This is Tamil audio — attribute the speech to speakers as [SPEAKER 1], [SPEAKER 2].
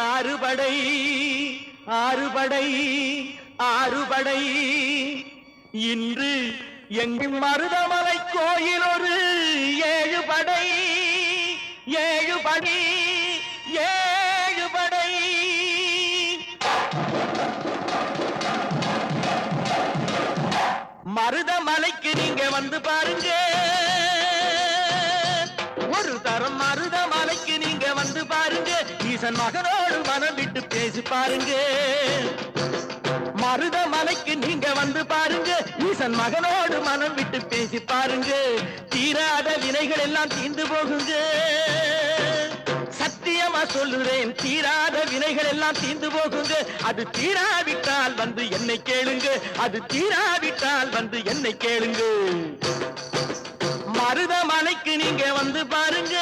[SPEAKER 1] ஆறுபடை ஆறுபடை ஆறுபடை இன்று எங்கும் மருதமலை கோயில் ஒரு ஏழுபடை ஏழுபடை ஏழுபடை மருதமலைக்கு நீங்க வந்து பாருங்க ஒரு தரம் மருதமலைக்கு நீங்க வந்து பாருங்க ஈசன் மகனோடு மனம் விட்டு பேசி பாருங்க மருதமலைக்கு நீங்க வந்து பாருங்க ஈசன் மகனோடு மனம் விட்டு பேசி பாருங்க தீராத வினைகள் எல்லாம் தீர்ந்து போகுங்க சத்தியமா சொல்லுறேன் தீராத வினைகள் எல்லாம் தீர்ந்து போகுங்க அது தீராவிட்டால் வந்து என்னை கேளுங்க அது தீராவிட்டால் வந்து என்னை கேளுங்க மருதமலைக்கு நீங்க வந்து பாருங்க